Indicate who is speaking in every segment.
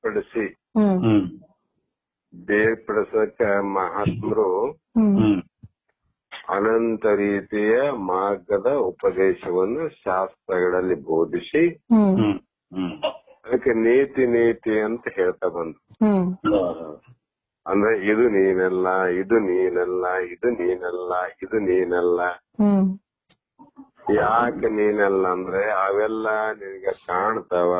Speaker 1: ಬೇರ್ಪಡಿಸಿ ಬೇರ್ಪಡಿಸಕ ಮಹಾತ್ಮರು ಅನಂತ ರೀತಿಯ ಮಾರ್ಗದ ಉಪದೇಶವನ್ನು ಶಾಸ್ತ್ರಗಳಲ್ಲಿ ಬೋಧಿಸಿ ಅದಕ್ಕೆ ನೀತಿ ನೀತಿ ಅಂತ ಹೇಳ್ತಾ ಬಂದ್ರು. ಅಂದ್ರೆ ಇದು ನೀನಲ್ಲ, ಇದು ನೀನಲ್ಲ, ಇದು ನೀನಲ್ಲ, ಇದು ನೀನಲ್ಲ. ಯಾಕೆ ನೀನಲ್ಲ ಅಂದ್ರೆ ಅವೆಲ್ಲ ನಿನಗೆ ಕಾಣ್ತಾವ,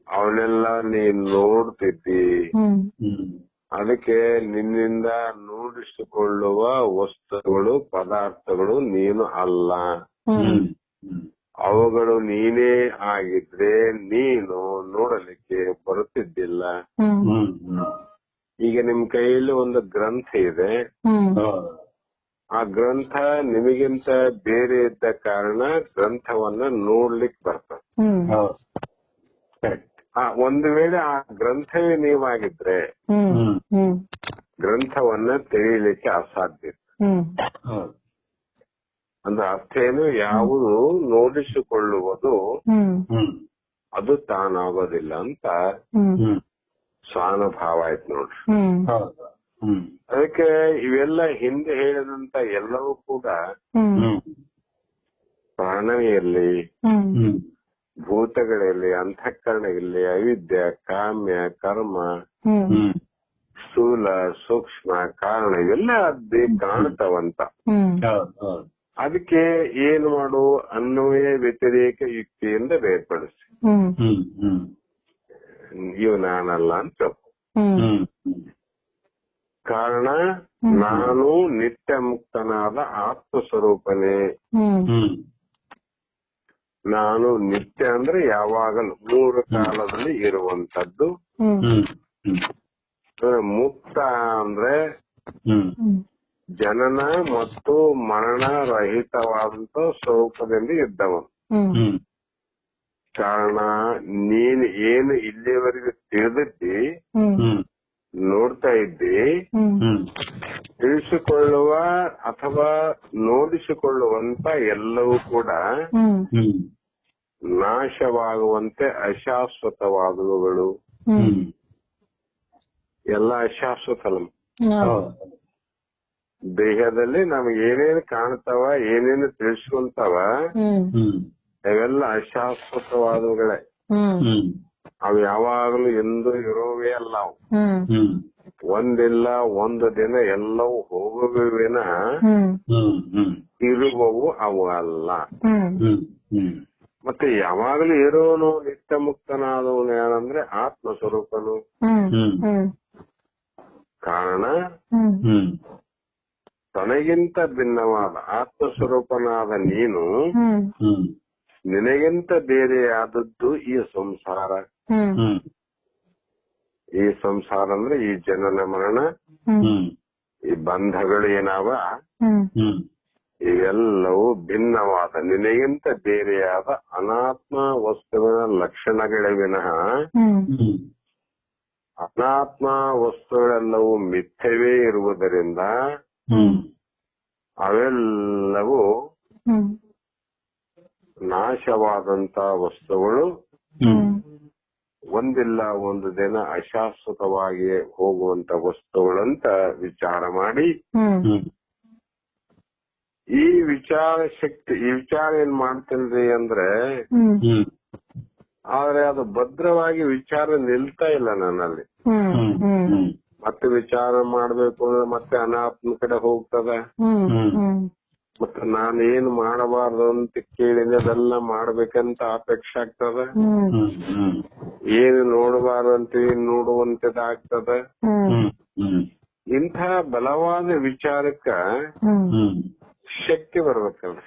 Speaker 1: ಅವನ್ನೆಲ್ಲ ನೀನ್ ನೋಡ್ತಿದ್ದಿ. ಅದಕ್ಕೆ ನಿನ್ನಿಂದ ನೋಡಿಸಿಕೊಳ್ಳುವ ವಸ್ತುಗಳು ಪದಾರ್ಥಗಳು ನೀನು ಅಲ್ಲ. ಅವುಗಳು ನೀನೇ ಆಗಿದ್ರೆ ನೀನು ನೋಡಲಿಕ್ಕೆ ಬರುತ್ತಿದ್ದಿಲ್ಲ. ಈಗ ನಿಮ್ ಕೈಯಲ್ಲಿ ಒಂದು ಗ್ರಂಥ ಇದೆ. ಆ ಗ್ರಂಥ ನಿಮಗಿಂತ ಬೇರೆ ಇದ್ದ ಕಾರಣ ಗ್ರಂಥವನ್ನ ನೋಡ್ಲಿಕ್ಕೆ ಬರ್ತದೆ. ಒಂದು ವೇಳೆ ಆ ಗ್ರಂಥವೇ ನೀವಾಗಿದ್ರೆ ಗ್ರಂಥವನ್ನ ತೆರೀಲಿಕ್ಕೆ ಅಸಾಧ್ಯ. ಅಂದ್ರೆ ಅರ್ಥ ಏನು, ಯಾವುದು ನೋಡಿಸಿಕೊಳ್ಳುವುದು ಅದು ತಾನಾಗೋದಿಲ್ಲ ಅಂತ ಸ್ವಾನುಭಾವ ಆಯ್ತು ನೋಡ್ರಿ. ಅದಕ್ಕೆ ಇವೆಲ್ಲ ಹಿಂದೆ ಹೇಳಿದಂತ ಎಲ್ಲವೂ ಕೂಡ ಪ್ರಾಣವೇ ಇರಲಿ, ಭೂತಗಳಿರಲಿ, ಅಂತಃಕರಣ ಇರಲಿ, ಅವಿದ್ಯೆ, ಕಾಮ್ಯ, ಕರ್ಮ, ಸ್ಥೂಲ, ಸೂಕ್ಷ್ಮ, ಕಾರಣ ಇವೆಲ್ಲ ಅದೇ ಕಾಣ್ತಾವಂತ. ಅದಕ್ಕೆ ಏನು ಮಾಡು, ಅನ್ವಯ ವ್ಯತಿರೇಕ ಯುಕ್ತಿಯಿಂದ ಬೇರ್ಪಡಿಸಿ. ಇವು ನಾನಲ್ಲ ಅಂತ. ಕಾರಣ ನಾನು ನಿತ್ಯ ಮುಕ್ತನಾದ ಆತ್ಮ ಸ್ವರೂಪನೇ. ನಾನು ನಿತ್ಯ ಅಂದ್ರೆ ಯಾವಾಗಲೂ 3 ಕಾಲದಲ್ಲಿ ಇರುವಂತದ್ದು. ಮುಕ್ತ ಅಂದ್ರೆ ಜನನ ಮತ್ತು ಮರಣ ರಹಿತವಾದಂತ ಸ್ವರೂಪದಲ್ಲಿ ಇದ್ದವನು. ಕಾರಣ ನೀನು ಏನು ಇಲ್ಲಿಯವರೆಗೆ ತಿಳಿದಿದ್ದಿ, ನೋಡ್ತಾ ಇದ್ದಿ, ತಿಳಿಸಿಕೊಳ್ಳುವ ಅಥವಾ ನೋಡಿಸಿಕೊಳ್ಳುವಂತ ಎಲ್ಲವೂ ಕೂಡ ನಾಶವಾಗುವಂತೆ ಅಶಾಶ್ವತವಾದವುಗಳು. ಎಲ್ಲ ಅಶಾಶ್ವತ. ದೇಹದಲ್ಲಿ ನಮ್ಗೆ ಏನೇನು ಕಾಣ್ತಾವ, ಏನೇನು ತಿಳಿಸ್ಕೊಂತಾವ, ಅವೆಲ್ಲ ಅಶಾಶ್ವತವಾದವುಗಳೇ. ಅವು ಯಾವಾಗಲೂ ಎಂದು ಇರೋವೇ ಅಲ್ಲ. ಅವು ಒಂದಿಲ್ಲ ಒಂದು ದಿನ ಎಲ್ಲವೂ ಹೋಗುವಿನ ಇರುವವು ಅವು ಅಲ್ಲ. ಮತ್ತೆ ಯಾವಾಗಲೂ ಇರೋನು ನಿತ್ಯ ಮುಕ್ತನಾದವನು ಯಾರಂದ್ರೆ ಆತ್ಮ ಸ್ವರೂಪನು. ಕಾರಣ ತನಗಿಂತ ಭಿನ್ನವಾದ ಆತ್ಮ ಸ್ವರೂಪನಾದ ನೀನು ನಿನಗಿಂತ ಬೇರೆಯಾದದ್ದು ಈ ಸಂಸಾರ. ಈ ಸಂಸಾರ ಅಂದ್ರೆ ಈ ಜನನ ಮರಣ, ಈ ಬಂಧಗಳು ಏನಾವ, ಇವೆಲ್ಲವೂ ಭಿನ್ನವಾದ ನಿನಗಿಂತ ಬೇರೆಯಾದ ಅನಾತ್ಮ ವಸ್ತುವಿನ ಲಕ್ಷಣಗಳೇ ವಿನಃ ಅನಾತ್ಮ ವಸ್ತುಗಳೆಲ್ಲವೂ ಮಿಥ್ಯವೇ ಇರುವುದರಿಂದ ಅವೆಲ್ಲವೂ ನಾಶವಾದಂತ ವಸ್ತುಗಳು ಒಂದಿಲ್ಲ ಒಂದು ದಿನ ಅಶಾಶ್ವತವಾಗಿ ಹೋಗುವಂತ ವಸ್ತುಗಳಂತ ವಿಚಾರ ಮಾಡಿ ಈ ವಿಚಾರ ಶಕ್ತಿ, ಈ ವಿಚಾರ ಏನ್ ಮಾಡ್ತೇನ್ರಿ ಅಂದ್ರೆ, ಆದ್ರೆ ಅದು ಭದ್ರವಾಗಿ ವಿಚಾರ ನಿಲ್ತಾ ಇಲ್ಲ ನನ್ನಲ್ಲಿ. ಮತ್ತೆ ವಿಚಾರ ಮಾಡ್ಬೇಕು ಅಂದ್ರೆ ಮತ್ತೆ ಅನಾತ್ಮ ಕಡೆ ಹೋಗ್ತದ. ಮತ್ತೆ ನಾನೇನು ಮಾಡಬಾರ್ದು ಅಂತ ಕೇಳಿದ್ರೆ ಅದೆಲ್ಲ ಮಾಡ್ಬೇಕಂತ ಅಪೇಕ್ಷೆ ಆಗ್ತದ. ಏನು ನೋಡಬಾರ್ದು ಅಂತೀವಿ, ನೋಡುವಂತದಾಗ್ತದ. ಇಂಥ ಬಲವಾದ ವಿಚಾರಕ್ಕ ಶಕ್ತಿ ಬರ್ಬೇಕಲ್ರಿ.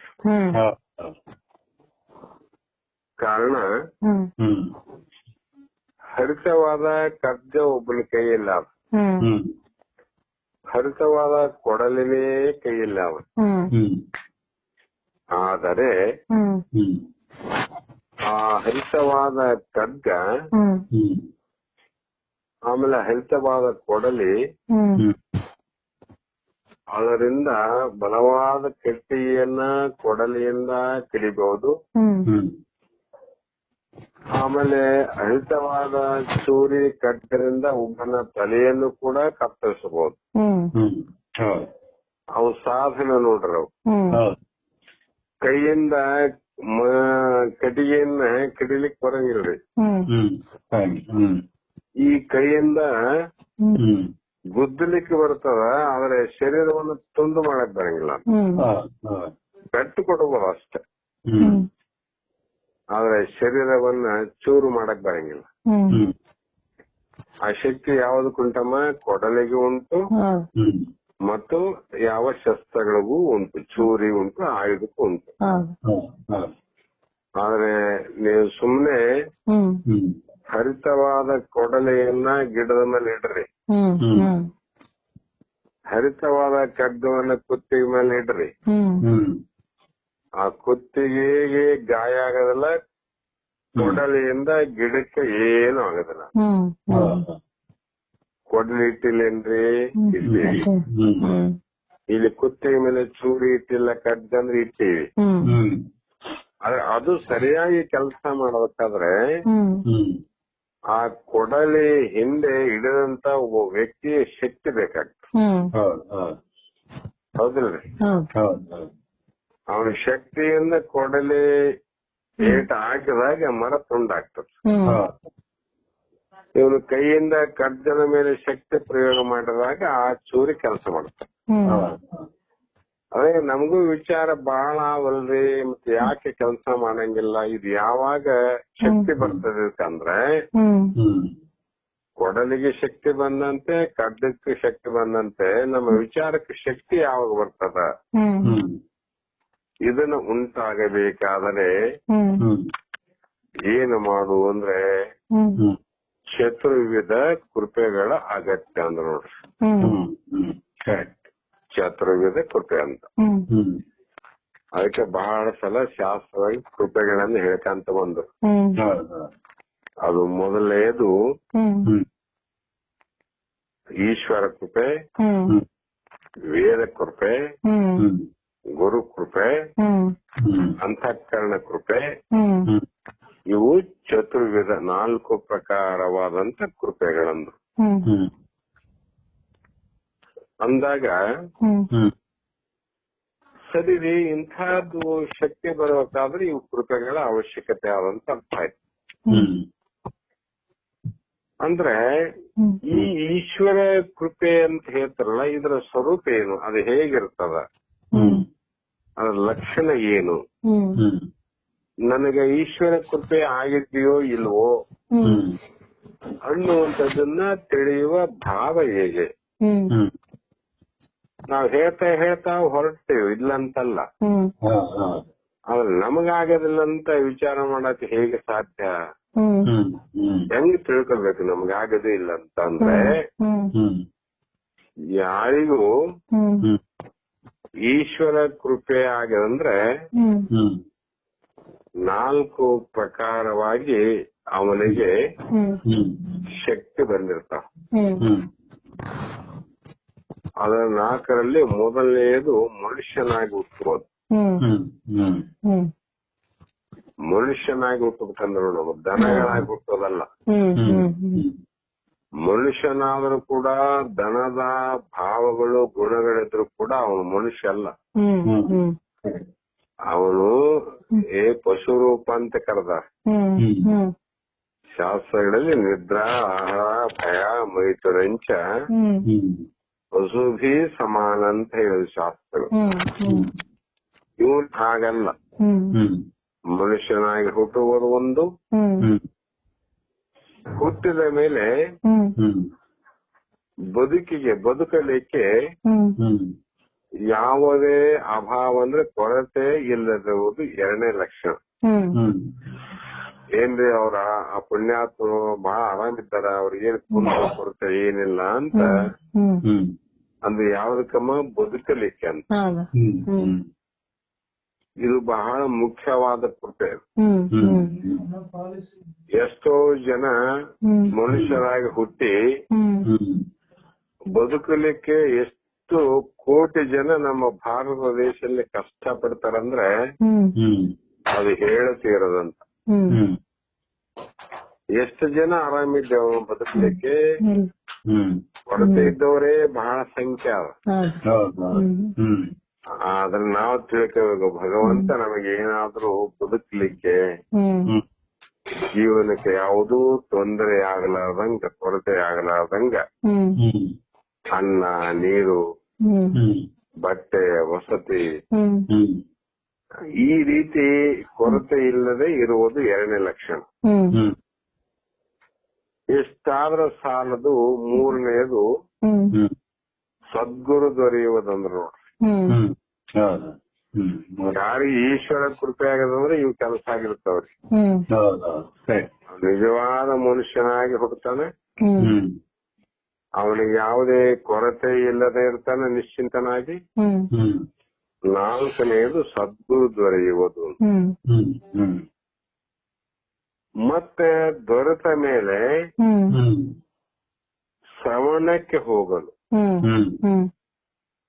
Speaker 1: ಕಾರಣ ಹರಿತವಾದ ಖಡ್ಗ ಒಬ್ಬನ ಕೈಯಲ್ಲಿ ಅವ, ಹರಿತವಾದ ಕೊಡಲಿನೇ ಕೈಯಲ್ಲಿ ಅವ. ಆದರೆ ಆ ಹರಿತವಾದ ಖಡ್ಗ ಆಮೇಲೆ ಹರಿತವಾದ ಕೊಡಲಿ, ಅದರಿಂದ ಬಲವಾದ ಕಟ್ಟಿಗೆಯನ್ನ ಕೊಡಲಿಯಿಂದ ಕಡಿಬಹುದು. ಆಮೇಲೆ ಅಹಿತವಾದ ಚೂರಿ ಕಟ್ಟರಿಂದ ಒಬ್ಬನ ತಲೆಯನ್ನು ಕೂಡ ಕತ್ತರಿಸಬಹುದು. ಅವು ಸಾಧನ ನೋಡ್ರಿ ಅವು. ಕೈಯಿಂದ ಕಟ್ಟಿಗೆಯನ್ನ ಕಡಿಲಿಕ್ ಬರಂಗಿಲ್ರಿ. ಈ ಕೈಯಿಂದ ಗುದ್ದಲಿಕ್ಕೆ ಬರ್ತದ, ಆದ್ರೆ ಶರೀರವನ್ನು ತುಂಡು ಮಾಡಕ್ ಬರಂಗಿಲ್ಲ. ಕಟ್ಟು ಕೊಡಬಹುದು ಅಷ್ಟೇ, ಆದ್ರೆ ಶರೀರವನ್ನ ಚೂರು ಮಾಡಕ್ ಬರಂಗಿಲ್ಲ. ಆ ಶಕ್ತಿ ಯಾವ್ದಕ್ಕುಂಟಮ್ಮ? ಕೊಡಲಿಗೆ ಉಂಟು ಮತ್ತು ಯಾವ ಶಸ್ತ್ರಗಳಿಗೂ ಉಂಟು. ಚೂರಿ ಉಂಟು, ಆಯುಧಕ್ಕೂ ಉಂಟು. ಆದ್ರೆ ನೀವು ಸುಮ್ನೆ ಹರಿತವಾದ ಕೊಡಲೆಯನ್ನ ಗಿಡದ ಮೇಲೆ ಇಡ್ರಿ, ಹರಿತವಾದ ಖಡ್ಗವನ್ನ ಕುತ್ತಿಗೆ ಮೇಲೆ ಇಡ್ರಿ, ಆ ಕುತ್ತಿಗೆಗೆ ಗಾಯ ಆಗೋದಿಲ್ಲ, ಕೊಡಲಿಯಿಂದ ಗಿಡಕ್ಕೆ ಏನು ಆಗೋದಿಲ್ಲ. ಕೊಡಲಿ ಇಟ್ಟಿಲ್ಲೇನ್ರಿ? ಇಲ್ಲಿ ಕುತ್ತಿಗೆ ಮೇಲೆ ಚೂರಿ ಇಟ್ಟಿಲ್ಲ, ಖಡ್ಗ ಅಂದ್ರೆ ಇಟ್ಟೀವಿ. ಆದ್ರೆ ಅದು ಸರಿಯಾಗಿ ಕೆಲಸ ಮಾಡಬೇಕಾದ್ರೆ ಆ ಕೊಡಲಿ ಹಿಂದೆ ಹಿಡಿದಂತ ಒಬ್ಬ ವ್ಯಕ್ತಿಯ ಶಕ್ತಿ ಬೇಕಾಗ್ತದೆ. ಹೌದಿಲ್ರಿ? ಅವನ ಶಕ್ತಿಯಿಂದ ಕೊಡಲಿ ಏಟ ಹಾಕಿದಾಗ ಮರ ತುಂಡಾಗ್ತದೆ. ಇವನು ಕೈಯಿಂದ ಖಡ್ಗದ ಮೇಲೆ ಶಕ್ತಿ ಪ್ರಯೋಗ ಮಾಡಿದಾಗ ಆ ಚೂರಿ ಕೆಲಸ ಮಾಡುತ್ತೆ. ಅದೇ ನಮಗೂ ವಿಚಾರ ಬಹಳ ಅವಲ್ರಿ, ಮತ್ತೆ ಯಾಕೆ ಕೆಲಸ ಮಾಡಂಗಿಲ್ಲ? ಇದು ಯಾವಾಗ ಶಕ್ತಿ ಬರ್ತದೆ ಅಂದ್ರೆ ಕೊಡಲಿಗೆ ಶಕ್ತಿ ಬಂದಂತೆ, ಖಡ್ಗಕ್ಕೆ ಶಕ್ತಿ ಬಂದಂತೆ ನಮ್ಮ ವಿಚಾರಕ್ಕೆ ಶಕ್ತಿ ಯಾವಾಗ ಬರ್ತದ? ಇದನ್ನ ಉಂಟಾಗಬೇಕಾದರೆ ಏನು ಮಾಡು ಅಂದ್ರೆ ಚತುರ್ವಿಧ ಕೃಪೆಗಳ ಅಗತ್ಯ ಅಂದ್ರ ನೋಡ್ರಿ. ಚತುರ್ವಿಧ ಕೃಪೆ ಅಂತ. ಅದಕ್ಕೆ ಬಹಳ ಸಲ ಶಾಸ್ತ್ರವಾಗಿ ಕೃಪೆಗಳನ್ನು ಹೇಳ್ಕಂತ ಬಂದ್ರು. ಅದು ಮೊದಲನೇದು ಈಶ್ವರ ಕೃಪೆ, ವೇದ ಕೃಪೆ, ಗುರು ಕೃಪೆ, ಅಂತಃಕರಣ ಕೃಪೆ. ಇವು ಚತುರ್ವಿಧ 4 ಪ್ರಕಾರವಾದಂತ ಕೃಪೆಗಳಂದ್ರು. ಅಂದಾಗ ಸರಿ ರೀ, ಇಂಥದ್ದು ಶಕ್ತಿ ಬರಬೇಕಾದ್ರೆ ಇವು ಕೃಪೆಗಳ ಅವಶ್ಯಕತೆ ಆದಂತ ಅರ್ಥ ಆಯ್ತು. ಅಂದ್ರೆ ಈ ಈಶ್ವರ ಕೃಪೆ ಅಂತ ಹೇಳ್ತಾರಲ್ಲ, ಇದರ ಸ್ವರೂಪ ಏನು? ಅದು ಹೇಗಿರ್ತದ? ಅದರ ಲಕ್ಷಣ ಏನು? ನನಗೆ ಈಶ್ವರ ಕೃಪೆ ಆಗಿದೆಯೋ ಇಲ್ವೋ ಅನ್ನುವಂಥದ್ದನ್ನ ತಿಳಿಯುವ ಭಾವ ಹೇಗೆ? ನಾವ್ ಹೇಳ್ತಾ ಹೊರಡ್ತೇವೆ, ಇಲ್ಲಂತಲ್ಲ. ಆದ್ರೆ ನಮಗಾಗೋದಿಲ್ಲ ಅಂತ ವಿಚಾರ ಮಾಡಕ್ ಹೇಗೆ ಸಾಧ್ಯ? ಹೆಂಗ್ ತಿಳ್ಕೊಬೇಕು ನಮ್ಗಾಗದೇ ಇಲ್ಲ ಅಂತ? ಅಂದ್ರೆ ಯಾರಿಗೂ ಈಶ್ವರ ಕೃಪೆ ಆಗದಂದ್ರೆ 4 ಪ್ರಕಾರವಾಗಿ ಅವನಿಗೆ ಶಕ್ತಿ ಬಂದಿರ್ತಾವ. ಅದರ 4ರಲ್ಲಿ ಮೊದಲನೆಯದು ಮನುಷ್ಯನಾಗಿ ಹುಟ್ಟುವುದು. ಮನುಷ್ಯನಾಗಿ ಹುಟ್ಟಬೇಕಂದ್ರೆ ನಾವು ದನಗಳಾಗಿ ಹುಟ್ಟೋದಲ್ಲ. ಮನುಷ್ಯನಾದ್ರೂ ಕೂಡ ದನದ ಭಾವಗಳು ಗುಣಗಳಿದ್ರು ಕೂಡ ಅವನು ಮನುಷ್ಯ ಅಲ್ಲ. ಅವನು ಪಶು ರೂಪ ಅಂತ ಕರೆದ ಶಾಸ್ತ್ರಗಳಲ್ಲಿ. ನಿದ್ರಾ ಆಹಾರ ಭಯ ಮೈಥುರಂಚ ಪಶುಭಿ ಸಮಾನ ಅಂತ ಹೇಳಿದ ಶಾಸ್ತ್ರಗಳು. ಇವನ್ ಹಾಗಲ್ಲ. ಮನುಷ್ಯನಾಗಿ ಹುಟ್ಟುವುದು ಒಂದು, ಹುಟ್ಟಿದ ಮೇಲೆ ಬದುಕಲಿಕ್ಕೆ ಯಾವುದೇ ಅಭಾವ ಅಂದ್ರೆ ಕೊರತೆ ಇಲ್ಲದಿರುವುದು 2ನೇ ಲಕ್ಷಣ. ಏನ್ರಿ ಅವ್ರ ಆ ಪುಣ್ಯಾತ್ಮರು ಬಹಳ ಆರಾಮಿದ್ದಾರ, ಅವ್ರಿಗೇನು ಕೊರತೆ ಏನಿಲ್ಲ ಅಂತ ಅಂದ್ರೆ ಯಾವ್ದಕ್ಕಮ್ಮ? ಬದುಕಲಿಕ್ಕೆ ಅಂತ. ಇದು ಬಹಳ ಮುಖ್ಯವಾದ ಕೃಪೆ. ಎಷ್ಟೋ ಜನ ಮನುಷ್ಯರಾಗಿ ಹುಟ್ಟಿ ಬದುಕಲಿಕ್ಕೆ ಎಷ್ಟು ಕೋಟಿ ಜನ ನಮ್ಮ ಭಾರತ ದೇಶದಲ್ಲಿ ಕಷ್ಟ ಪಡ್ತಾರಂದ್ರೆ ಅದು ಹೇಳತೀರದಂತ. ಎಷ್ಟು ಜನ ಆರಾಮಿದ್ದೇವ ಬದುಕಲಿಕ್ಕೆ? ಕೊರತೆ ಇದ್ದವರೇ ಬಹಳ ಸಂಖ್ಯೆ ಅದ. ಆದ್ರೆ ನಾವು ತಿಳ್ಕೋಬೇಕು, ಭಗವಂತ ನಮಗೆ ಏನಾದ್ರೂ ಬದುಕಲಿಕ್ಕೆ ಜೀವನಕ್ಕೆ ಯಾವುದೂ ತೊಂದರೆ ಆಗಲಾರ್ದಂಗ, ಕೊರತೆ ಆಗಲಾರ್ದಂಗ ಅನ್ನ, ನೀರು, ಬಟ್ಟೆ, ವಸತಿ ಈ ರೀತಿ ಕೊರತೆ ಇಲ್ಲದೆ ಇರುವುದು ಎರಡನೇ ಲಕ್ಷಣ. ಎಷ್ಟಾದ್ರೂ ಸಾಲದು. ಮೂರನೇದು ಸದ್ಗುರು ದೊರೆಯುವುದಂದ್ರ ನೋಡ್ರಿ, ಯಾರಿಗೆ ಈಶ್ವರ ಕೃಪೆ ಆಗದಂದ್ರೆ ಇವು ಕೆಲಸ ಆಗಿರ್ತಾವ್ರಿ. ನಿಜವಾದ ಮನುಷ್ಯನಾಗಿ ಹುಟ್ಟುತ್ತಾನೆ, ಅವನಿಗೆ ಯಾವುದೇ ಕೊರತೆ ಇಲ್ಲದೆ ಇರ್ತಾನೆ ನಿಶ್ಚಿಂತನಾಗಿ. ನಾಲ್ಕನೆಯದು ಸದ್ಗುರು ದೊರೆಯುವುದು. ಮತ್ತೆ ದೊರೆತ ಮೇಲೆ ಶ್ರವಣಕ್ಕೆ ಹೋಗಲು,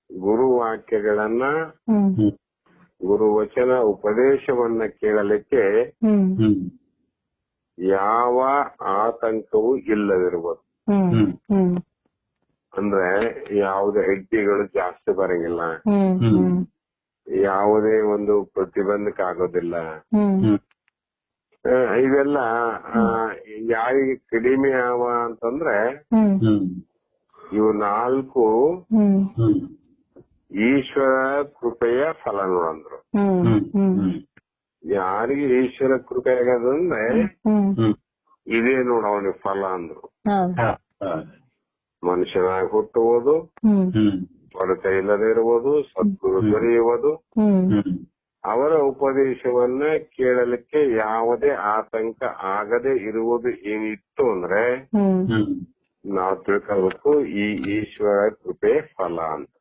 Speaker 1: ಗುರುವಾಕ್ಯಗಳನ್ನ, ಗುರುವಚನ ಉಪದೇಶವನ್ನ ಕೇಳಲಿಕ್ಕೆ ಯಾವ ಆತಂಕವೂ ಇಲ್ಲದಿರುವುದು. ಅಂದ್ರೆ ಯಾವುದೇ ಹೆಜ್ಜೆಗಳು ಜಾಸ್ತಿ ಬರಂಗಿಲ್ಲ, ಯಾವುದೇ ಒಂದು ಪ್ರತಿಬಂಧಕ ಆಗೋದಿಲ್ಲ. ಇವೆಲ್ಲ ಯಾರಿಗೆ ಕಡಿಮೆ ಅವ ಅಂತಂದ್ರೆ ಇವು ನಾಲ್ಕು ಈಶ್ವರ ಕೃಪೆಯ ಫಲ ನೋಡಂದ್ರು. ಯಾರಿಗೆ ಈಶ್ವರ ಕೃಪೆ ಆಗದಂದ್ರೆ ಇದೇ ನೋಡ ಅವನಿಗೆ ಫಲ ಅಂದ್ರು. ಮನುಷ್ಯನಾಗಿ ಹುಟ್ಟುವುದು, ಕೊರತೆ ಇಲ್ಲದೆ ಇರುವುದು, ಸದ್ಗುರು ದೊರೆಯುವುದು, ಅವರ ಉಪದೇಶವನ್ನ ಕೇಳಲಿಕ್ಕೆ ಯಾವುದೇ ಆತಂಕ ಆಗದೆ ಇರುವುದು ಏನಿತ್ತು ಅಂದ್ರೆ ನಾವು ತಿಳ್ಕೋಬೇಕು ಈ ಈಶ್ವರ ಕೃಪೆ ಫಲ ಅಂತ.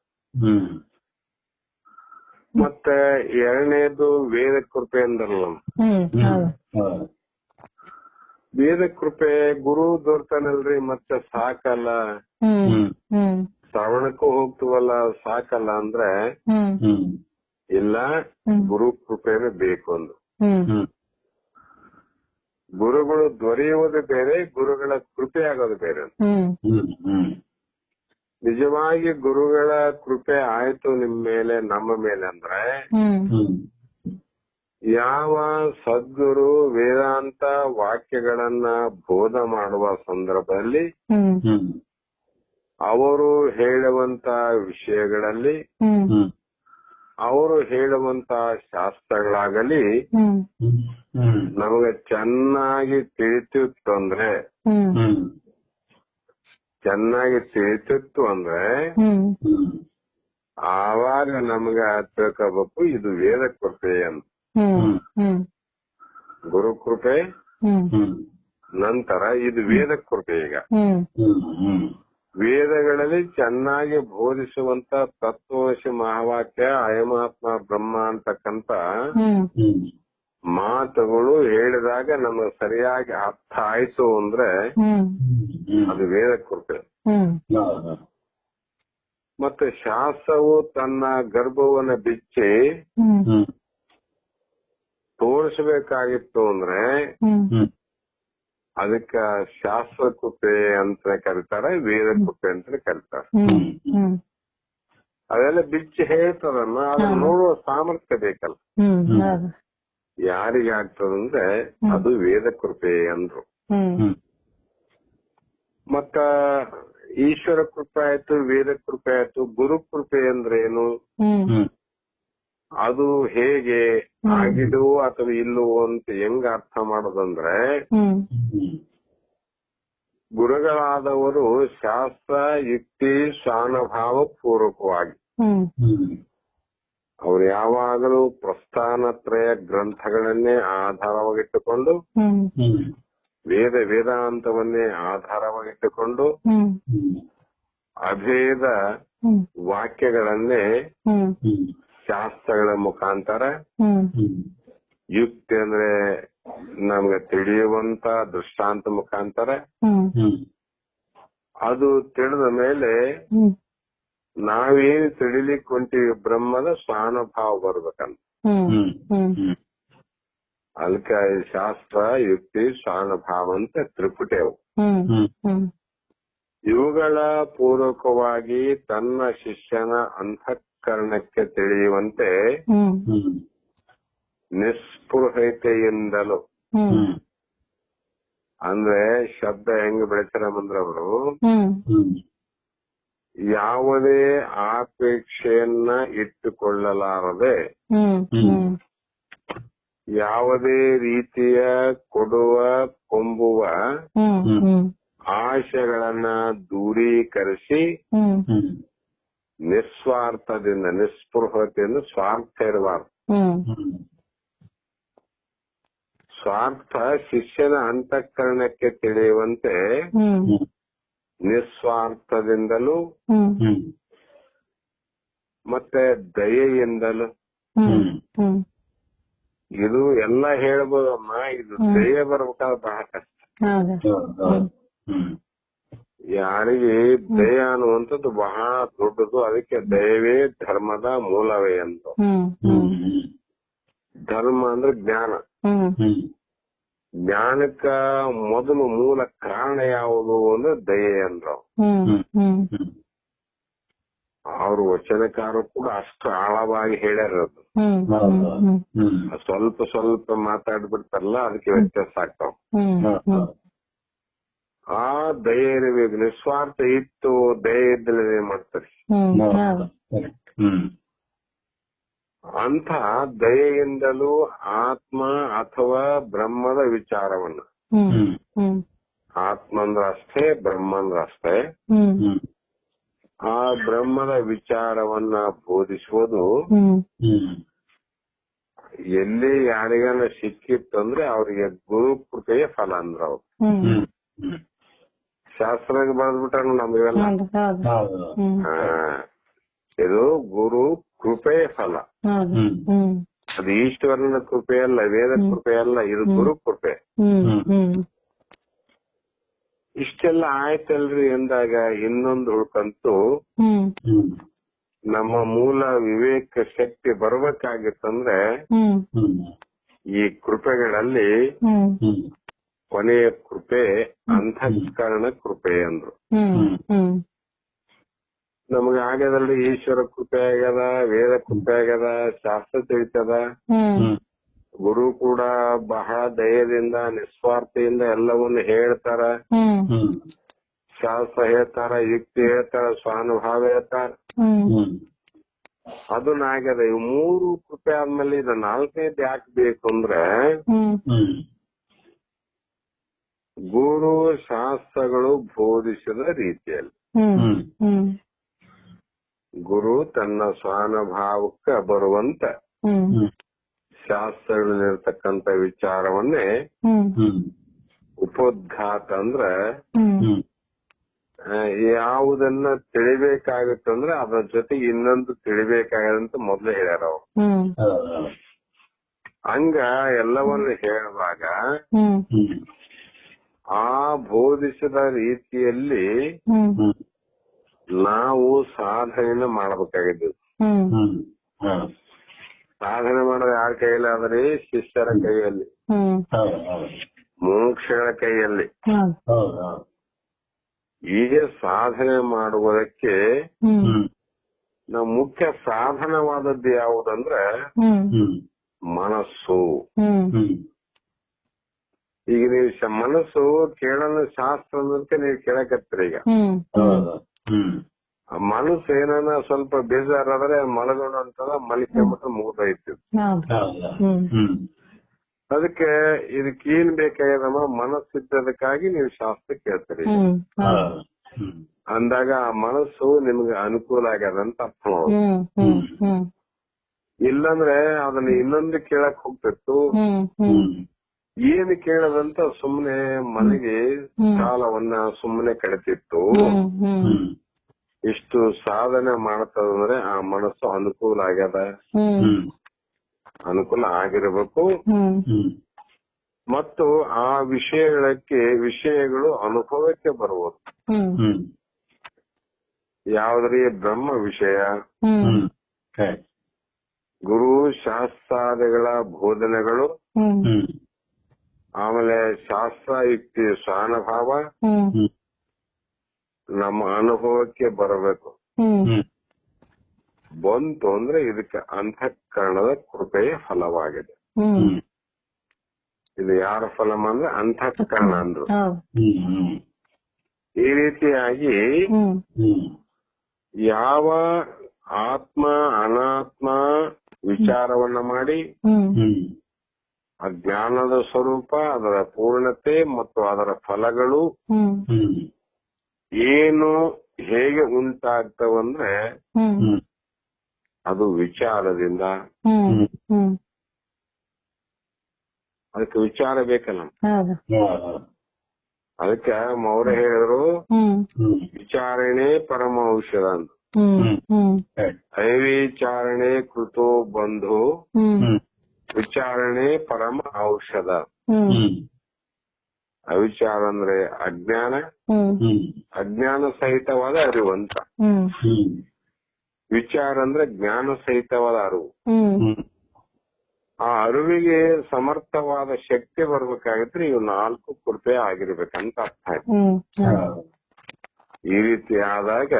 Speaker 1: ಮತ್ತೆ ಎರಡನೇದು ವೇದ ಕೃಪೆ ಅಂದ್ರಲ್ಲ. ವೇದ ಕೃಪೆ ಗುರು ದೊರ್ತಾನಲ್ರಿ, ಮತ್ತೆ ಸಾಕಲ್ಲ, ಶ್ರವಣಕ್ಕೂ ಹೋಗ್ತೀವಲ್ಲ ಸಾಕಲ್ಲ ಅಂದ್ರೆ ಇಲ್ಲ, ಗುರು ಕೃಪೆನೇ ಬೇಕು ಅಂದ್ರು. ಗುರುಗಳು ದೊರೆಯುವುದು ಬೇರೆ, ಗುರುಗಳ ಕೃಪೆ ಆಗೋದು ಬೇರೆ. ನಿಜವಾಗಿ ಗುರುಗಳ ಕೃಪೆ ಆಯ್ತು ನಿಮ್ ಮೇಲೆ, ನಮ್ಮ ಮೇಲೆ ಅಂದ್ರೆ ಯಾವ ಸದ್ಗುರು ವೇದಾಂತ ವಾಕ್ಯಗಳನ್ನ ಬೋಧ ಮಾಡುವ ಸಂದರ್ಭದಲ್ಲಿ ಅವರು ಹೇಳುವಂತ ವಿಷಯಗಳಲ್ಲಿ, ಅವರು ಹೇಳುವಂತ ಶಾಸ್ತ್ರಗಳಾಗಲಿ ನಮಗೆ ಚೆನ್ನಾಗಿ ತಿಳಿತಿತ್ತು ಅಂದ್ರೆ ಆವಾಗ ನಮ್ಗೆ ತಿಳ್ಕೋಬೇಕು ಇದು ವೇದ ಕೃಪೆ ಅಂತ. ಗುರು ಕೃಪೆ ನಂತರ ಇದು ವೇದ ಕೃಪೆ. ಈಗ ವೇದಗಳಲ್ಲಿ ಚೆನ್ನಾಗಿ ಬೋಧಿಸುವಂತ ತತ್ವವಶಿ ಮಹಾವಾಕ್ಯ, ಅಯಮಾತ್ಮ ಬ್ರಹ್ಮ ಅಂತಕ್ಕಂತ ಮಾತುಗಳು ಹೇಳಿದಾಗ ನಮಗೆ ಸರಿಯಾಗಿ ಅರ್ಥ ಆಯ್ತು ಅಂದ್ರೆ ಅದು ವೇದ ಕೃಪೆ. ಮತ್ತೆ ಶಾಸ್ತ್ರವು ತನ್ನ ಗರ್ಭವನ್ನ ಬಿಚ್ಚಿ ತೋರಿಸಬೇಕಾಗಿತ್ತು ಅಂದ್ರೆ ಅದಕ್ಕ ಶಾಸ್ತ್ರ ಕೃಪೆ ಅಂತ ಕರೀತಾರೆ, ವೇದ ಕೃಪೆ ಅಂತ ಕರೀತಾರೆ. ಅದೆಲ್ಲ ಬಿಚ್ಚಿ ಹೇಳ್ತಾರಲ್ಲ, ಅದನ್ನ ನೋಡುವ ಸಾಮರ್ಥ್ಯ ಬೇಕಲ್ಲ. ಯಾರಿಗೆ ಆಗ್ತದಂದ್ರೆ ಅದು ವೇದ ಕೃಪೆ ಅಂದ್ರು. ಮತ್ತ ಈಶ್ವರ ಕೃಪೆ ಆಯ್ತು, ವೇದ ಕೃಪೆ ಆಯ್ತು. ಗುರು ಕೃಪೆ ಅಂದ್ರೆ ಏನು, ಅದು ಹೇಗೆ ಆಗಿದೋ ಅಥವಾ ಇಲ್ಲವೋ ಅಂತ ಹೆಂಗ ಅರ್ಥ ಮಾಡೋದಂದ್ರೆ, ಗುರುಗಳಾದವರು ಶಾಸ್ತ್ರ ಯುಕ್ತಿ ಸ್ವಾನುಭಾವ ಪೂರ್ವಕವಾಗಿ ಅವರು ಯಾವಾಗಲೂ ಪ್ರಸ್ಥಾನತ್ರಯ ಗ್ರಂಥಗಳನ್ನೇ ಆಧಾರವಾಗಿಟ್ಟುಕೊಂಡು, ವೇದಾಂತವನ್ನೇ ಆಧಾರವಾಗಿಟ್ಟುಕೊಂಡು, ಅಭೇದ ವಾಕ್ಯಗಳನ್ನೇ ಶಾಸ್ತ್ರಗಳ ಮುಖಾಂತರ, ಯುಕ್ತಿ ಅಂದ್ರೆ ನಮ್ಗೆ ತಿಳಿಯುವಂತ ದೃಷ್ಟಾಂತ ಮುಖಾಂತರ, ಅದು ತಿಳಿದ ಮೇಲೆ ನಾವೇನು ತಿಳಿಲಿಕ್ಕೆ ಹೊಂಟಿವಿ ಬ್ರಹ್ಮದ ಸ್ವಾನುಭಾವ ಬರ್ಬೇಕಂತ. ಅದಕ್ಕೆ ಶಾಸ್ತ್ರ ಯುಕ್ತಿ ಸ್ವಾನುಭಾವ ಅಂತ ತ್ರಿಪುಟಿ ಅವು. ಇವುಗಳ ಪೂರ್ವಕವಾಗಿ ತನ್ನ ಶಿಷ್ಯನ ಅಂತಃಕರಣಕ್ಕೆ ತಿಳಿಯುವಂತೆ ನಿಸ್ಪೃಹತೆಯಿಂದಲೂ, ಅಂದ್ರೆ ಶಬ್ದ ಹೆಂಗ್ ಬೆಳೆಸ್ತಾರ ಮಂದ್ರವರು, ಯಾವುದೇ ಆಪೇಕ್ಷೆಯನ್ನ ಇಟ್ಟುಕೊಳ್ಳಲಾರದೆ ಯಾವುದೇ ರೀತಿಯ ಕೊಡುವ ಕೊಂಬುವ ಆಶೆಗಳನ್ನ ದೂರೀಕರಿಸಿ ನಿಸ್ವಾರ್ಥದಿಂದ, ನಿಸ್ಪೃಹತೆಯಿಂದ, ಸ್ವಾರ್ಥ ಇರಬಾರ್ದು. ಸ್ವಾರ್ಥ ಶಿಷ್ಯನ ಅಂತಃಕರಣಕ್ಕೆ ತಿಳಿಯುವಂತೆ ನಿಸ್ವಾರ್ಥದಿಂದಲೂ ಮತ್ತೆ ದಯೆಯಿಂದಲೂ. ಇದು ಎಲ್ಲ ಹೇಳ್ಬೋದಮ್ಮ, ಇದು ದಯೆ ಬರ್ಬೇಕಾದ್ರೆ ಬಹಳ ಕಷ್ಟ. ಯಾರಿಗೆ ದಯ ಅನ್ನುವಂಥದ್ದು ಬಹಳ ದೊಡ್ಡದು. ಅದಕ್ಕೆ ದಯವೇ ಧರ್ಮದ ಮೂಲವೇ ಅಂತ. ಧರ್ಮ ಅಂದ್ರೆ ಜ್ಞಾನ. ಜ್ಞಾನಕ್ಕ ಮೊದಲು ಮೂಲ ಕಾರಣ ಯಾವುದು ಅಂದ್ರೆ ದಯೆ ಅಂದ್ರು. ಅವ್ರ ವಚನಕಾರ ಕೂಡ ಅಷ್ಟು ಆಳವಾಗಿ ಹೇಳ್ಯಾರದು. ಸ್ವಲ್ಪ ಸ್ವಲ್ಪ ಮಾತಾಡ್ಬಿಡ್ತಾರಲ್ಲ, ಅದಕ್ಕೆ ವ್ಯತ್ಯಾಸ ಆಗ್ತಾವ. ಆ ದಯೆ ಇರಬೇಕು. ನಿಸ್ವಾರ್ಥ ಇತ್ತು, ದಯೆ ಇದ್ದಲ್ಲಿ ಏನ್ ಮಾಡ್ತಾರೆ. ಅಂಥ ದಯೆಯಿಂದಲೂ ಆತ್ಮ ಅಥವಾ ಬ್ರಹ್ಮದ ವಿಚಾರವನ್ನ, ಆತ್ಮ ಅಂದ್ರ ಅಷ್ಟೇ, ಬ್ರಹ್ಮ ಅಂದ್ರ ಅಷ್ಟೇ, ಆ ಬ್ರಹ್ಮದ ವಿಚಾರವನ್ನ ಬೋಧಿಸುವುದು ಎಲ್ಲಿ ಯಾರಿಗಾನ ಸಿಕ್ಕಿತ್ತಂದ್ರೆ ಅವ್ರಿಗೆ ಗುರು ಕೃಪೆಯ ಫಲ ಅಂದ್ರ ಅವ್ರು. ಶಾಸ್ತ್ರ ಬರೆದ್ಬಿಟ್ರ ನಮಗೆಲ್ಲ ಇದು ಗುರು ಕೃಪೆಯ ಫಲ. ಅದು ಈಶ್ವರನ ಕೃಪೆ ಅಲ್ಲ, ವೇದ ಕೃಪೆ ಅಲ್ಲ, ಇದು ಗುರು ಕೃಪೆ. ಇಷ್ಟೆಲ್ಲ ಆಯ್ತಲ್ರಿ ಎಂದಾಗ ಇನ್ನೊಂದು ಉಳ್ಕಂತೂ ನಮ್ಮ ಮೂಲ ವಿವೇಕ ಶಕ್ತಿ ಬರ್ಬೇಕಾಗಿತ್ತಂದ್ರೆ ಈ ಕೃಪೆಗಳಲ್ಲಿ ಕೊನೆಯ ಕೃಪೆ ಅಂತಃಕರಣ ಕೃಪೆ ಅಂದ್ರು. ನಮ್ಗೆ ಆಗ್ಯದಲ್ರಿ, ಈಶ್ವರ ಕೃಪೆ ಆಗ್ಯದ, ವೇದ ಕೃಪೆ ಆಗ್ಯದ, ಶಾಸ್ತ್ರ ತಿಳಿತದ, ಗುರು ಕೂಡ ಬಹಳ ದಯದಿಂದ ನಿಸ್ವಾರ್ಥದಿಂದ ಎಲ್ಲವನ್ನು ಹೇಳ್ತಾರ, ಶಾಸ್ತ್ರ ಹೇಳ್ತಾರ, ಯುಕ್ತಿ ಹೇಳ್ತಾರ, ಸ್ವಾನುಭಾವ ಹೇಳ್ತಾರ, ಅದನ್ನ ಆಗ್ಯದ. ಇವು ಮೂರು ಕೃಪೆ ಆದ್ಮೇಲೆ ಇದು ನಾಲ್ಕನೇದು ಯಾಕೆ ಬೇಕು ಅಂದ್ರೆ ಗುರು ಶಾಸ್ತ್ರಗಳು ಬೋಧಿಸಿದ ರೀತಿಯಲ್ಲಿ ಗುರು ತನ್ನ ಸ್ವಾನುಭಾವಕ್ಕೆ ಬರುವಂತ ಶಾಸ್ತ್ರಗಳಲ್ಲಿರ್ತಕ್ಕಂಥ ವಿಚಾರವನ್ನೇ ಉಪೋದ್ಘಾತ ಅಂದ್ರ ಯಾವುದನ್ನ ತಿಳಿಬೇಕಾಗುತ್ತಂದ್ರೆ ಅದ್ರ ಜೊತೆಗೆ ಇನ್ನೊಂದು ತಿಳಿಬೇಕಾಗದಂತ ಮೊದ್ಲೇ ಹೇಳ್ಯಾರ ಅವ್ರು. ಹಂಗ ಎಲ್ಲವನ್ನು ಹೇಳುವಾಗ ಆ ಬೋಧಿಸಿದ ರೀತಿಯಲ್ಲಿ ನಾವು ಸಾಧನೆಯನ್ನ ಮಾಡಬೇಕಾಗಿದ್ದು. ಸಾಧನೆ ಮಾಡೋದು ಯಾರ ಕೈಯಲ್ಲಿ ಆದ್ರೆ ಶಿಷ್ಯರ ಕೈಯಲ್ಲಿ, ಮೋಕ್ಷಗಳ ಕೈಯಲ್ಲಿ. ಈಗ ಸಾಧನೆ ಮಾಡುವುದಕ್ಕೆ ನಾವು ಮುಖ್ಯ ಸಾಧನವಾದದ್ದು ಯಾವುದಂದ್ರೆ ಮನಸ್ಸು. ಈಗ ನೀವು ಮನಸ್ಸು ಕೇಳಲು ಶಾಸ್ತ್ರ ಅನ್ನೋದಕ್ಕೆ ನೀವು ಕೇಳಕತ್ತೀರಿ. ಈಗ ಮನಸ್ಸು ಏನಾನ ಸ್ವಲ್ಪ ಬೇಜಾರಾದ್ರೆ ಮಲಗೋಣ ಅಂತದ, ಮಲಿಕೊಂಡ್ಬಿಟ್ರೆ ಮುಗಿದೈತಿ. ಅದಕ್ಕೆ ಇದಕ್ಕೆ ಏನ್ ಬೇಕಾಗ್ಯದಮ್ಮ, ಮನಸ್ಸಿದ್ದದಕ್ಕಾಗಿ ನೀವು ಶಾಸ್ತ್ರ ಕೇಳ್ತೀರಿ ಅಂದಾಗ ಆ ಮನಸ್ಸು ನಿಮ್ಗೆ ಅನುಕೂಲ ಆಗ್ಯದಂತ ಅರ್ಥ ಮಾಡೋದು. ಇಲ್ಲಂದ್ರೆ ಅದನ್ನ ಇನ್ನೊಂದು ಕೇಳಕ್ ಹೋಗ್ತಿತ್ತು, ಏನ್ ಕೇಳದಂತ ಸುಮ್ನೆ ಮನೆಗೆ ಕಾಲವನ್ನ ಸುಮ್ಮನೆ ಕಳೆತಿತ್ತು. ಇಷ್ಟು ಸಾಧನೆ ಮಾಡ್ತದಂದ್ರೆ ಆ ಮನಸ್ಸು ಅನುಕೂಲ ಆಗ್ಯದ, ಅನುಕೂಲ ಆಗಿರಬೇಕು. ಮತ್ತು ಆ ವಿಷಯಗಳು ಅನುಭವಕ್ಕೆ ಬರುವುದು. ಯಾವ್ದ್ರಿ? ಬ್ರಹ್ಮ ವಿಷಯ. ಗುರು ಶಾಸ್ತ್ರಾದಿಗಳ ಬೋಧನೆಗಳು, ಆಮೇಲೆ ಶಾಸ್ತ್ರಯುಕ್ತಿ ಸಹನಭಾವ ನಮ್ಮ ಅನುಭವಕ್ಕೆ ಬರಬೇಕು. ಬಂತು ಅಂದ್ರೆ ಇದಕ್ಕೆ ಅಂತಃಕರಣದ ಕೃಪೆಯ ಫಲವಾಗಿದೆ. ಇದು ಯಾರ ಫಲ ಅಂದ್ರೆ ಅಂತಃಕರಣ ಅಂದ್ರು. ಈ ರೀತಿಯಾಗಿ ಯಾವ ಆತ್ಮ ಅನಾತ್ಮ ವಿಚಾರವನ್ನ ಮಾಡಿ ಅಜ್ಞಾನದ ಸ್ವರೂಪ, ಅದರ ಪೂರ್ಣತೆ ಮತ್ತು ಅದರ ಫಲಗಳು ಏನು ಹೇಗೆ ಉಂಟಾಗ್ತವಂದ್ರೆ ಅದು ವಿಚಾರದಿಂದ. ಅದಕ್ಕೆ ವಿಚಾರ ಬೇಕಲ್ಲ. ಅದಕ್ಕೆ ಅವ್ರ ಹೇಳಿದ್ರು ವಿಚಾರಣೆ ಪರಮ ಔಷಧ ಅಂತ. ಅವಿಚಾರಣೆ ಕೃತೋ ಬಂಧು ವಿಚಾರಣೆ ಪರಮ ಔಷಧ. ಅವಿಚಾರ ಅಂದ್ರೆ ಅಜ್ಞಾನ, ಅಜ್ಞಾನ ಸಹಿತವಾದ ಅರಿವು ಅಂತ. ವಿಚಾರ ಅಂದ್ರೆ ಜ್ಞಾನ ಸಹಿತವಾದ ಅರಿವು. ಆ ಅರಿವಿಗೆ ಸಮರ್ಥವಾದ ಶಕ್ತಿ ಬರ್ಬೇಕಾಗಿದ್ರೆ ಇವು 4 ಕೃಪೆ ಆಗಿರ್ಬೇಕಂತ ಅರ್ಥ ಆಯ್ತು. ಈ ರೀತಿ ಆದಾಗ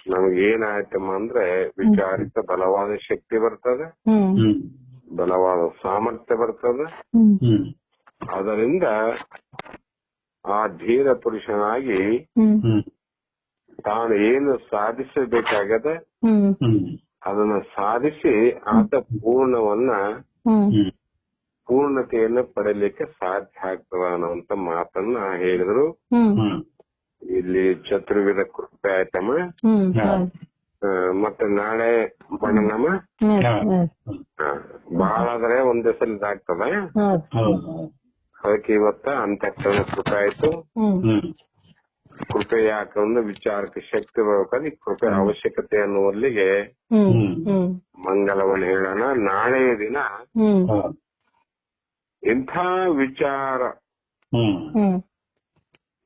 Speaker 1: ನಮಗೇನಾಯ್ತಮ್ಮ ಅಂದ್ರೆ ವಿಚಾರಿತ ಬಲವಾದ ಶಕ್ತಿ ಬರ್ತದೆ, ಬಲವಾದ ಸಾಮರ್ಥ್ಯ ಬರ್ತದೆ. ಅದರಿಂದ ಆ ಧೀರ ಪುರುಷನಾಗಿ ತಾನು ಏನು ಸಾಧಿಸಬೇಕಾಗದ ಅದನ್ನ ಸಾಧಿಸಿ ಆತ ಪೂರ್ಣತೆಯನ್ನು ಪಡೆಯಲಿಕ್ಕೆ ಸಾಧ್ಯ ಆಗ್ತದ ಅನ್ನುವಂತ ಮಾತನ್ನ ಹೇಳಿದ್ರು. ಇಲ್ಲಿ ಚತುರ್ವಿಧ ಕೃಪೆ ಆಯ್ತಮ್ಮ. ಮತ್ತೆ ನಾಳೆ ಬಣ್ಣನಮ್ಮ ಬಹಳ ಆದ್ರೆ ಒಂದೇ ಸಲ ಇದಾಗ್ತದ. ಅದಕ್ಕೆ ಇವತ್ತ ಅಂತಃಕರಣ ಕೃಪೆ ಆಯ್ತು. ಕೃಪೆ ಯಾಕಂದ್ರೆ ವಿಚಾರಕ್ಕೆ ಶಕ್ತಿ ಬರ್ಬೇಕಾದ್ರೆ ಕೃಪೆ ಅವಶ್ಯಕತೆ ಅನ್ನುವಲ್ಲಿಗೆ ಮಂಗಲವನ್ನು ಹೇಳೋಣ. ನಾಳೆಯ ದಿನ ಇಂಥ ವಿಚಾರ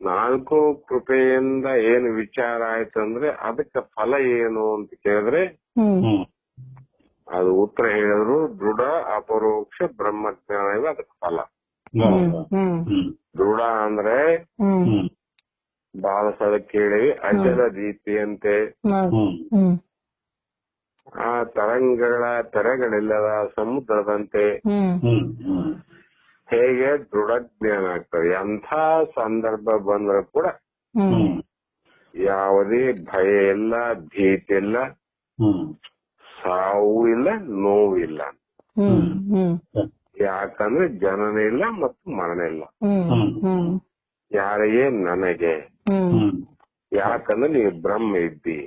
Speaker 1: 4 ಕೃಪೆಯಿಂದ ಏನು ವಿಚಾರ ಆಯ್ತಂದ್ರೆ ಅದಕ್ಕೆ ಫಲ ಏನು ಅಂತ ಕೇಳಿದ್ರೆ ಅದು ಉತ್ತರ ಹೇಳಿದ್ರು ದೃಢ ಅಪರೋಕ್ಷ ಬ್ರಹ್ಮಜ್ಞಾನ ಇವೆ ಅದಕ್ಕೆ ಫಲ. ದೃಢ ಅಂದ್ರೆ ಬಹಳ ಸಲ ಕೇಳಿ ಅಜಲ ದೀಪಿಯಂತೆ ಆ ತರಂಗಗಳ ತೆರೆಗಳಿಲ್ಲದ ಸಮುದ್ರದಂತೆ ಹೇಗೆ ದೃಢ ಜ್ಞಾನ ಆಗ್ತದೆ. ಎಂಥ ಸಂದರ್ಭ ಬಂದ್ರೆ ಕೂಡ ಯಾವುದೇ ಭಯ ಇಲ್ಲ, ಭೀತಿ ಇಲ್ಲ, ಸಾವು ಇಲ್ಲ, ನೋವಿಲ್ಲ. ಯಾಕಂದ್ರೆ ಜನನ ಇಲ್ಲ ಮತ್ತು ಮರಣ ಇಲ್ಲ. ಯಾರಿಗೆ ನನಗೆ, ಯಾಕಂದ್ರೆ ನೀವು ಬ್ರಹ್ಮ ಇದ್ದಿ.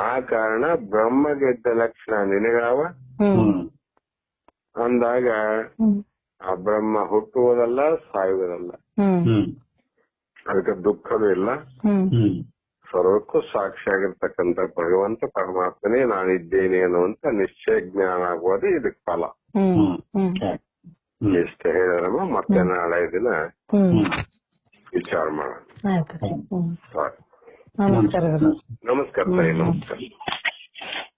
Speaker 1: ಆ ಕಾರಣ ಬ್ರಹ್ಮ ಗೆದ್ದ ಲಕ್ಷಣ ನಿನಗಾವ ಅಂದಾಗ ಆ ಬ್ರಹ್ಮ ಹುಟ್ಟುವುದಲ್ಲ, ಸಾಯುವುದಲ್ಲ. ಅದಕ್ಕೆ ದುಃಖವೂ ಇಲ್ಲ. ಸರ್ವಕ್ಕೂ ಸಾಕ್ಷಿಯಾಗಿರ್ತಕ್ಕಂಥ ಭಗವಂತ ಪರಮಾತ್ಮನೇ ನಾನಿದ್ದೇನೆ ಅನ್ನುವಂತ ನಿಶ್ಚಯ ಜ್ಞಾನ ಆಗುವುದು ಇದಕ್ಕೆ ಫಲ. ಇಷ್ಟ ಹೇಳಿದ್ರಮ್ಮ. ಮತ್ತೆ ನಾಳೆ ದಿನ ವಿಚಾರ ಮಾಡೋಣ. ನಮಸ್ಕಾರ ತಾಯಿ, ನಮಸ್ಕಾರ.